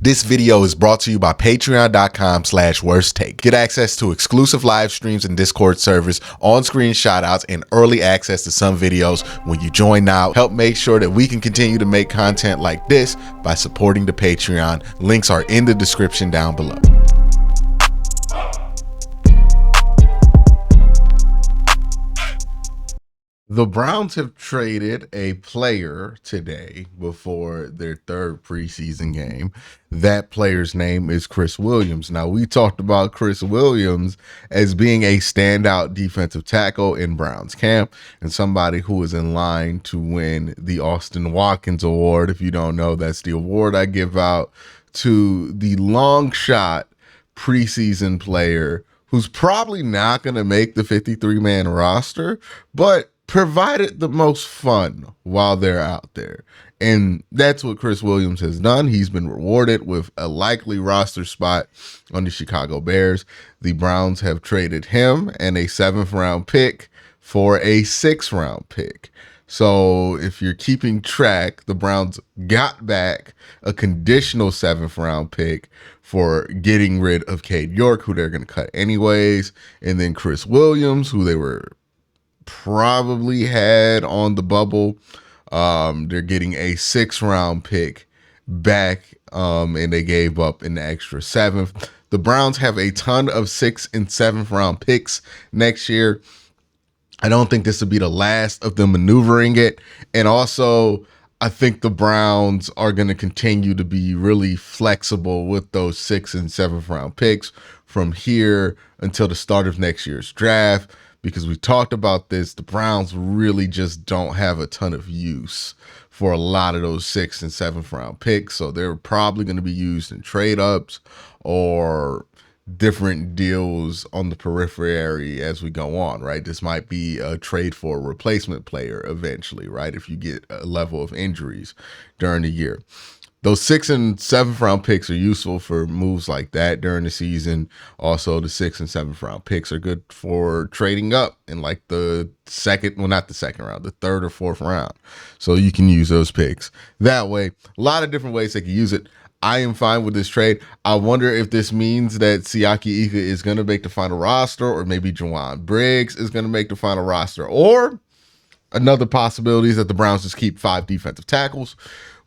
This video is brought to you by patreon.com/worsttake. Get access to exclusive live streams and Discord servers, on-screen shoutouts, and early access to some videos when you join now. Help make sure that we can continue to make content like this by supporting the Patreon. Links are in the description down below. The Browns have traded a player today before their third preseason game. That player's name is Chris Williams. Now, we talked about Chris Williams as being a standout defensive tackle in Browns camp and somebody who is in line to win the Austin Watkins Award. If you don't know, that's the award I give out to the long shot preseason player who's probably not going to make the 53-man roster, but provided the most fun while they're out there. And that's what Chris Williams has done. He's been rewarded with a likely roster spot on the Chicago Bears. The Browns have traded him and a 7th-round pick for a 6th-round pick. So if you're keeping track, the Browns got back a conditional 7th-round pick for getting rid of Cade York, who they're going to cut anyways, and then Chris Williams, who they were probably had on the bubble. They're getting a 6th-round pick back, and they gave up an extra 7th. The Browns have a ton of 6th and 7th-round picks next year. I don't think this will be the last of them maneuvering it. And also, I think the Browns are going to continue to be really flexible with those 6th and 7th-round picks from here until the start of next year's draft. Because we talked about this, the Browns really just don't have a ton of use for a lot of those 6th and 7th-round picks. So they're probably going to be used in trade-ups or different deals on the periphery as we go on, right? This might be a trade for a replacement player eventually, right? If you get a level of injuries during the year. Those 6th and 7th-round picks are useful for moves like that during the season. Also, the 6th and 7th-round picks are good for trading up in like the second, well, not the second round, the 3rd or 4th round. So you can use those picks that way. A lot of different ways they can use it. I am fine with this trade. I wonder if this means that Siaki Ika is going to make the final roster, or maybe Juwan Briggs is going to make the final roster, or another possibility is that the Browns just keep 5 defensive tackles,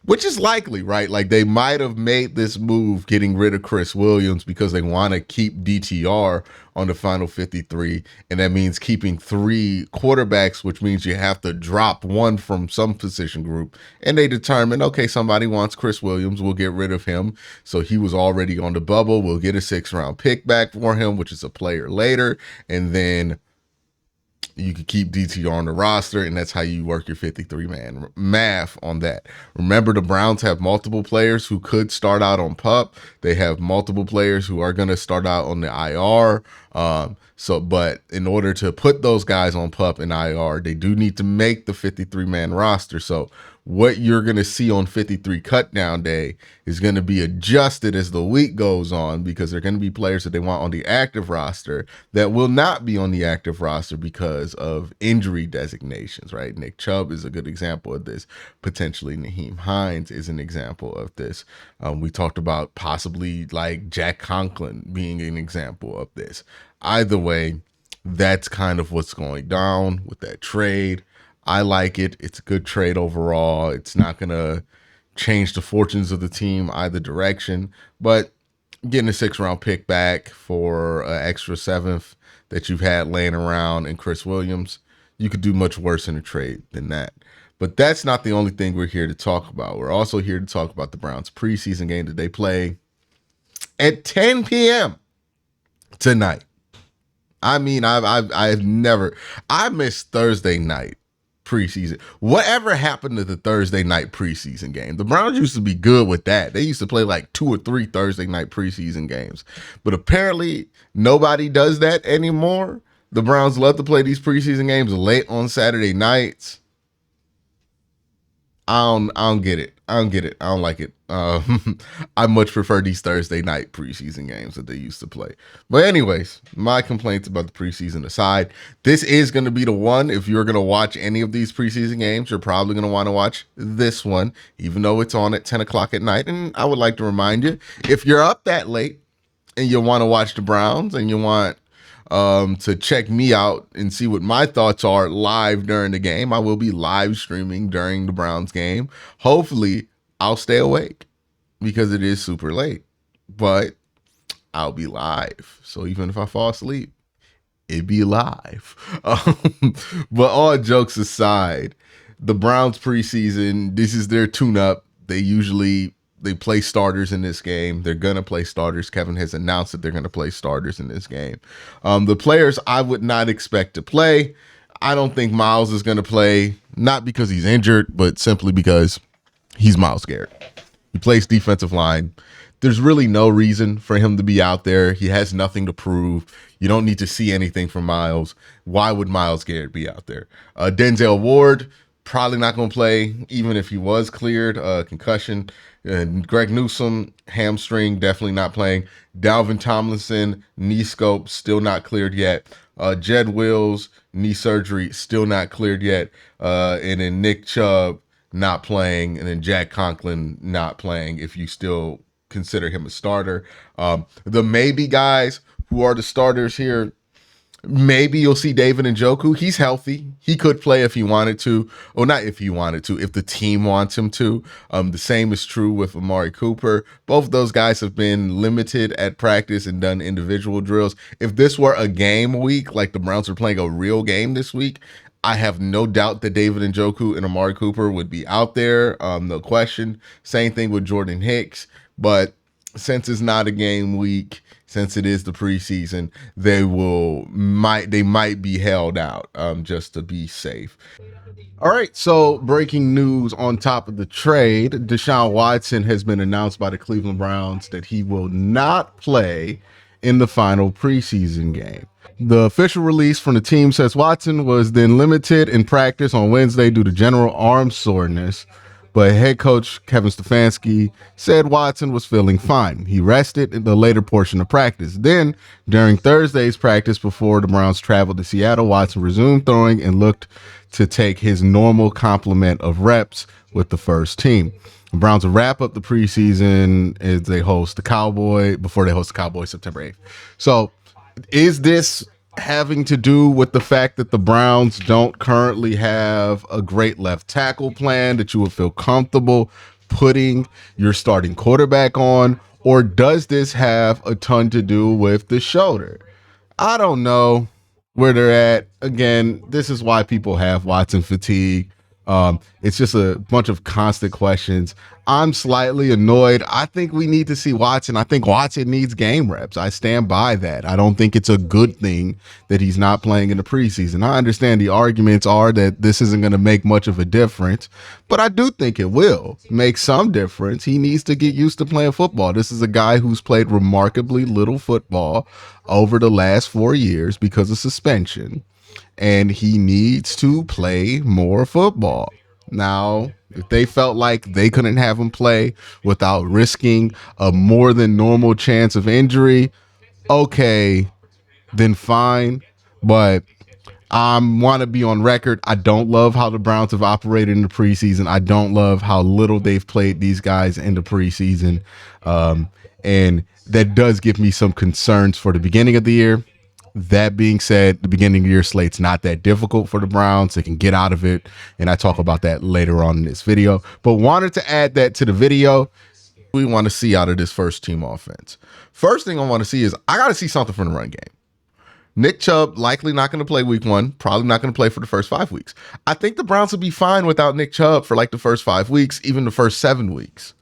which is likely, right? Like they might have made this move getting rid of Chris Williams because they want to keep DTR on the final 53. And that means keeping 3 quarterbacks, which means you have to drop 1 from some position group. And they determined, okay, somebody wants Chris Williams. We'll get rid of him. So he was already on the bubble. We'll get a 6th-round pick back for him, which is a player later. And then you could keep DTR on the roster, and that's how you work your 53-man math on that. Remember, the Browns have multiple players who could start out on PUP. They have multiple players who are going to start out on the IR. But in order to put those guys on PUP and IR, they do need to make the 53-man roster. So what you're going to see on 53 cutdown day is going to be adjusted as the week goes on, because they're going to be players that they want on the active roster that will not be on the active roster because of injury designations, right? Nick Chubb is a good example of this. Potentially Naheem Hines is an example of this. We talked about possibly like Jack Conklin being an example of this. Either way, that's kind of what's going down with that trade. I like it. It's a good trade overall. It's not going to change the fortunes of the team either direction, but getting a 6th-round pick back for an extra 7th that you've had laying around in Chris Williams, you could do much worse in a trade than that. But that's not the only thing we're here to talk about. We're also here to talk about the Browns preseason game that they play at 10 p.m. tonight. I mean, I miss Thursday night preseason. Whatever happened to the Thursday night preseason game? The Browns used to be good with that. They used to play like 2 or 3 Thursday night preseason games. But apparently nobody does that anymore. The Browns love to play these preseason games late on Saturday nights. I don't get it. I don't get it. I don't like it. I much prefer these Thursday night preseason games that they used to play. But anyways, my complaints about the preseason aside, this is going to be the one. If you're going to watch any of these preseason games, you're probably going to want to watch this one, even though it's on at 10 o'clock at night. And I would like to remind you, if you're up that late and you want to watch the Browns and you want to check me out and see what my thoughts are live during the game, I will be live streaming during the Browns game. Hopefully, I'll stay awake because it is super late, but I'll be live. So even if I fall asleep, it'd be live. But all jokes aside, the Browns preseason, this is their tune-up. They play starters in this game. They're gonna play starters. Kevin has announced that they're gonna play starters in this game. The players I would not expect to play. I don't think Miles is gonna play, not because he's injured, but simply because he's Miles Garrett. He plays defensive line. There's really no reason for him to be out there. He has nothing to prove. You don't need to see anything from Miles. Why would Miles Garrett be out there? Denzel Ward, probably not going to play, even if he was cleared. Concussion. Greg Newsome, hamstring, definitely not playing. Dalvin Tomlinson, knee scope, still not cleared yet. Jed Wills, knee surgery, still not cleared yet. And then Nick Chubb, not playing. And then Jack Conklin, not playing, if you still consider him a starter. The maybe guys who are the starters here, maybe you'll see David Njoku. He's healthy. He could play if he wanted to. Or not if he wanted to, if the team wants him to. The same is true with Amari Cooper. Both of those guys have been limited at practice and done individual drills. If this were a game week, like the Browns are playing a real game this week, I have no doubt that David Njoku and Amari Cooper would be out there. No question. Same thing with Jordan Hicks. But since it's not a game week, since it is the preseason, they might be held out just to be safe. All right, so breaking news on top of the trade, Deshaun Watson has been announced by the Cleveland Browns that he will not play in the final preseason game. The official release from the team says Watson was then limited in practice on Wednesday due to general arm soreness, but head coach Kevin Stefanski said Watson was feeling fine. He rested in the later portion of practice. Then, during Thursday's practice before the Browns traveled to Seattle, Watson resumed throwing and looked to take his normal complement of reps with the first team. The Browns will wrap up the preseason as they host the Cowboys September 8th. So, is this having to do with the fact that the Browns don't currently have a great left tackle plan that you would feel comfortable putting your starting quarterback on? Or does this have a ton to do with the shoulder? I don't know where they're at. Again, this is why people have Watson fatigue. It's just a bunch of constant questions. I'm slightly annoyed. I think we need to see Watson. I think Watson needs game reps. I stand by that. I don't think it's a good thing that he's not playing in the preseason. I understand the arguments are that this isn't going to make much of a difference, but I do think it will make some difference. He needs to get used to playing football. This is a guy who's played remarkably little football over the last 4 years because of suspension, and he needs to play more football. Now, if they felt like they couldn't have him play without risking a more than normal chance of injury, okay, then fine. But I want to be on record. I don't love how the Browns have operated in the preseason. I don't love how little they've played these guys in the preseason. And that does give me some concerns for the beginning of the year. That being said, the beginning of the year slate's not that difficult for the Browns. They can get out of it, and I talk about that later on in this video. But wanted to add that to the video. We want to see out of this first team offense. First thing I want to see is I got to see something from the run game. Nick Chubb likely not going to play week 1, probably not going to play for the first 5 weeks. I think the Browns will be fine without Nick Chubb for like the first 5 weeks, even the first 7 weeks.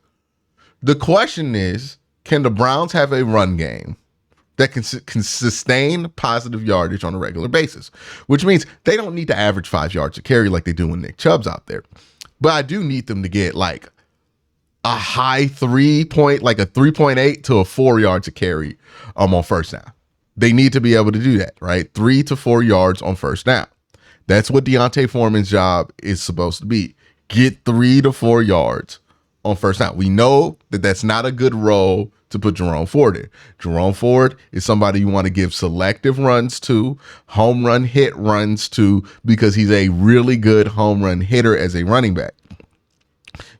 The question is, can the Browns have a run game that can sustain positive yardage on a regular basis, which means they don't need to average 5 yards a carry like they do when Nick Chubb's out there. But I do need them to get like a high 3.8 to a 4 yards a carry on first down. They need to be able to do that, right? 3 to 4 yards on first down. That's what Deontay Foreman's job is supposed to be. get 3 to 4 yards on first down. We know that that's not a good role to put Jerome Ford in. Jerome Ford is somebody you want to give selective runs to, home run hit runs to, because he's a really good home run hitter as a running back.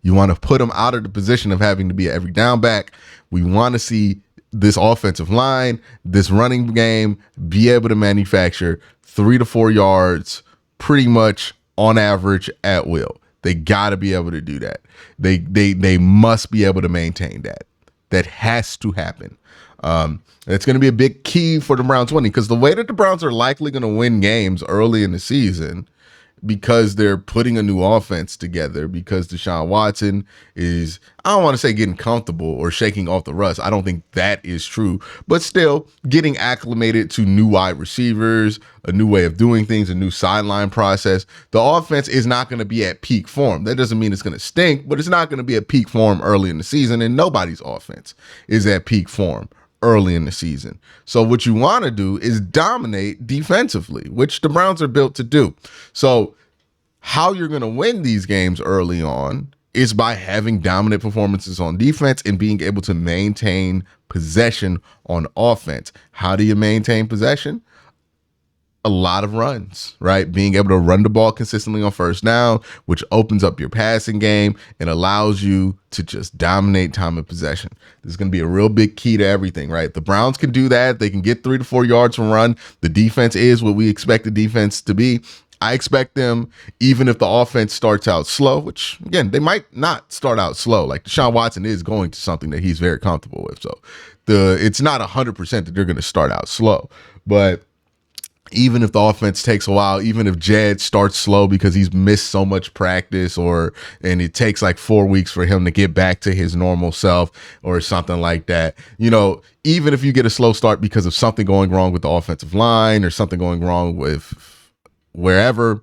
You want to put him out of the position of having to be an every down back. We want to see this offensive line, this running game be able to manufacture 3 to 4 yards pretty much on average at will. They got to be able to do that. They must be able to maintain that. That has to happen. It's going to be a big key for the Browns winning, because the way that the Browns are likely going to win games early in the season, because they're putting a new offense together, because Deshaun Watson is, I don't want to say getting comfortable or shaking off the rust. I don't think that is true, but still getting acclimated to new wide receivers, a new way of doing things, a new sideline process. The offense is not going to be at peak form. That doesn't mean it's going to stink, but it's not going to be at peak form early in the season, and nobody's offense is at peak form early in the season. So what you want to do is dominate defensively, which the Browns are built to do. So how you're going to win these games early on is by having dominant performances on defense and being able to maintain possession on offense. How do you maintain possession? A lot of runs, right? Being able to run the ball consistently on first down, which opens up your passing game and allows you to just dominate time of possession. This is going to be a real big key to everything, right? The Browns can do that. They can get 3 to 4 yards from run. The defense is what we expect the defense to be. I expect them, even if the offense starts out slow, which, again, they might not start out slow. Like, Deshaun Watson is going to something that he's very comfortable with. So it's not 100% that they're going to start out slow. But even if the offense takes a while, even if Jed starts slow because he's missed so much practice, and it takes like 4 weeks for him to get back to his normal self or something like that, even if you get a slow start because of something going wrong with the offensive line or something going wrong with wherever,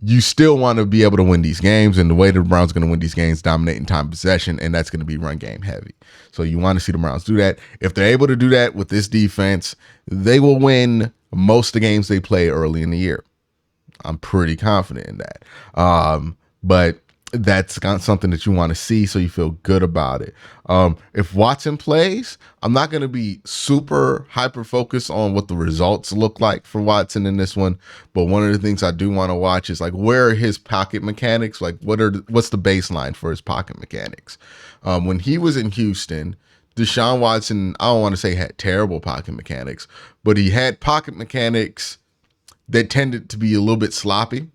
you still want to be able to win these games. And the way the Browns are going to win these games, dominating time possession, and that's going to be run game heavy. So you want to see the Browns do that. If they're able to do that with this defense, they will win most of the games they play early in the year. I'm pretty confident in that. But that's not something that you want to see, so you feel good about it. If Watson plays, I'm not going to be super hyper focused on what the results look like for Watson in this one. But one of the things I do want to watch is, like, where are his pocket mechanics? Like, what's the baseline for his pocket mechanics? When he was in Houston, Deshaun Watson, I don't want to say had terrible pocket mechanics, but he had pocket mechanics that tended to be a little bit sloppy,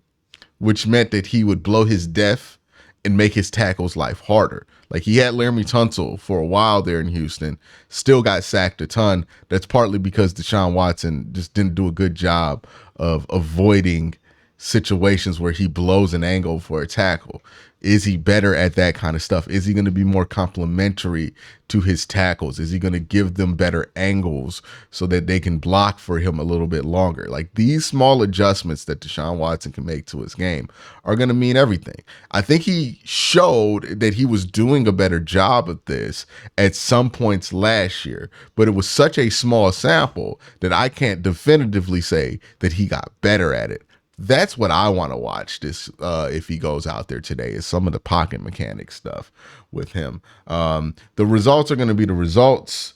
which meant that he would blow his def and make his tackles' life harder. Like, he had Laramie Tunsil for a while there in Houston, still got sacked a ton. That's partly because Deshaun Watson just didn't do a good job of avoiding situations where he blows an angle for a tackle. Is he better at that kind of stuff? Is he going to be more complimentary to his tackles? Is he going to give them better angles so that they can block for him a little bit longer? Like, these small adjustments that Deshaun Watson can make to his game are going to mean everything. I think he showed that he was doing a better job of this at some points last year, but it was such a small sample that I can't definitively say that he got better at it. That's what I want to watch this if he goes out there today, is some of the pocket mechanic stuff with him. The results are going to be the results.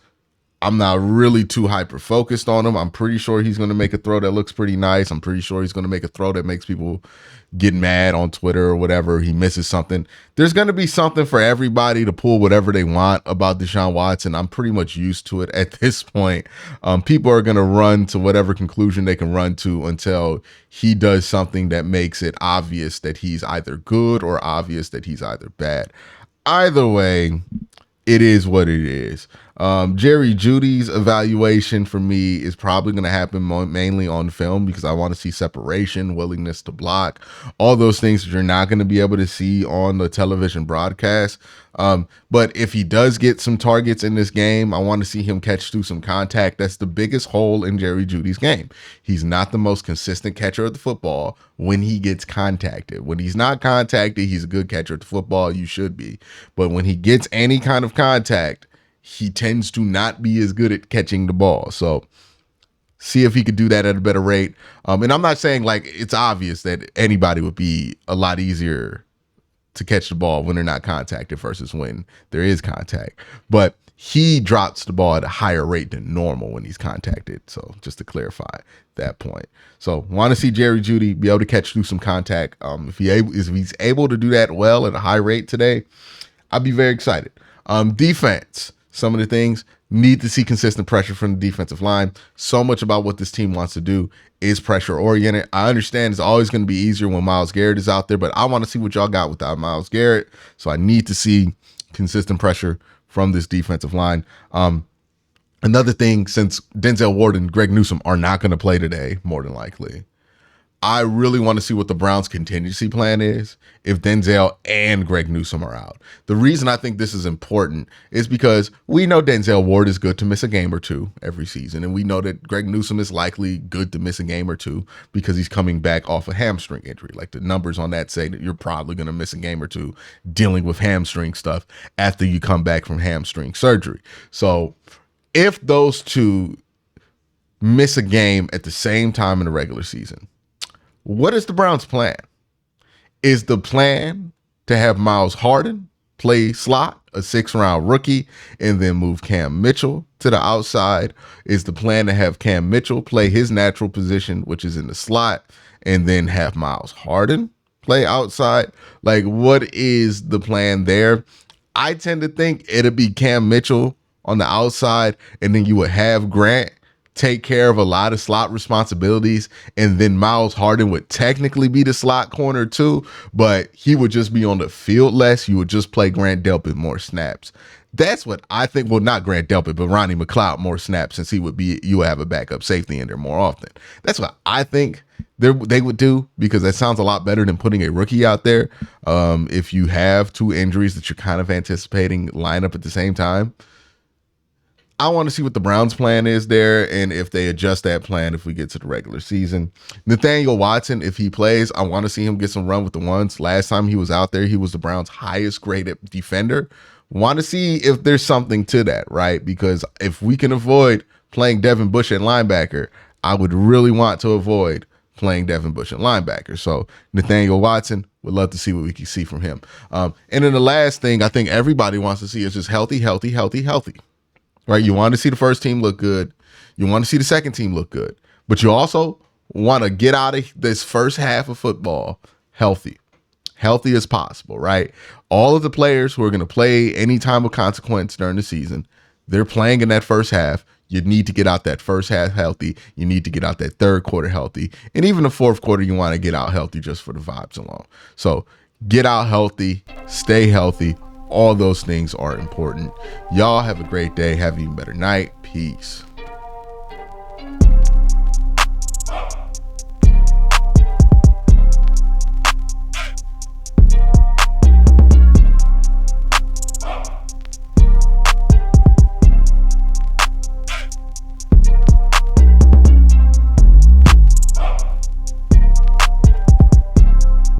I'm not really too hyper focused on him. I'm pretty sure he's going to make a throw that looks pretty nice. I'm pretty sure he's going to make a throw that makes people get mad on Twitter or whatever. He misses something. There's going to be something for everybody to pull whatever they want about Deshaun Watson. I'm pretty much used to it at this point. People are going to run to whatever conclusion they can run to until he does something that makes it obvious that he's either good or obvious that he's either bad. Either way, it is what it is. Jerry Jeudy's evaluation for me is probably going to happen mainly on film, because I want to see separation, willingness to block, all those things that you're not going to be able to see on the television broadcast. But if he does get some targets in this game, I want to see him catch through some contact. That's the biggest hole in Jerry Jeudy's game. He's not the most consistent catcher of the football when he gets contacted. When he's not contacted, he's a good catcher of the football. You should be. But when he gets any kind of contact, he tends to not be as good at catching the ball. So see if he could do that at a better rate. And I'm not saying like it's obvious that anybody would be a lot easier to catch the ball when they're not contacted versus when there is contact. But he drops the ball at a higher rate than normal when he's contacted. So just to clarify that point. So want to see Jerry Jeudy be able to catch through some contact. If he's able to do that well at a high rate today, I'd be very excited. Defense, some of the things, need to see consistent pressure from the defensive line. So much about what this team wants to do is pressure oriented. I understand it's always going to be easier when Myles Garrett is out there, but I want to see what y'all got without Myles Garrett. So I need to see consistent pressure from this defensive line. Another thing, since Denzel Ward and Greg Newsome are not going to play today, more than likely, I really want to see what the Browns' contingency plan is if Denzel and Greg Newsome are out. The reason I think this is important is because we know Denzel Ward is good to miss a game or two every season, and we know that Greg Newsome is likely good to miss a game or two because he's coming back off a hamstring injury. Like the numbers on that say that you're probably going to miss a game or two dealing with hamstring stuff after you come back from hamstring surgery. So if those two miss a game at the same time in the regular season, what is the Browns' plan? Is the plan to have Miles Harden play slot, a 6th-round rookie, and then move Cam Mitchell to the outside? Is the plan to have Cam Mitchell play his natural position, which is in the slot, and then have Miles Harden play outside? Like, what is the plan there? I tend to think it'll be Cam Mitchell on the outside, and then you would have Grant take care of a lot of slot responsibilities, and then Miles Harden would technically be the slot corner too, but he would just be on the field less. You would just play Grant Delpit more snaps. That's what I think. Well, not Grant Delpit, but Ronnie McLeod more snaps, since you would have a backup safety in there more often. That's what I think they would do, because that sounds a lot better than putting a rookie out there. If you have two injuries that you're kind of anticipating line up at the same time, I want to see what the Browns' plan is there, and if they adjust that plan if we get to the regular season. Nathaniel Watson, if he plays, I want to see him get some run with the ones. Last time he was out there, he was the Browns' highest graded defender. Want to see if there's something to that, right? Because if we can avoid playing Devin Bush at linebacker, I would really want to avoid playing Devin Bush at linebacker. So Nathaniel Watson, would love to see what we can see from him. And then the last thing I think everybody wants to see is just healthy. Right, you want to see the first team look good. You want to see the second team look good. But you also want to get out of this first half of football healthy as possible, right? All of the players who are going to play any time of consequence during the season, they're playing in that first half. You need to get out that first half healthy. You need to get out that third quarter healthy. And even the fourth quarter, you want to get out healthy just for the vibes alone. So get out healthy, stay healthy. All those things are important. Y'all have a great day. Have an even better night. Peace.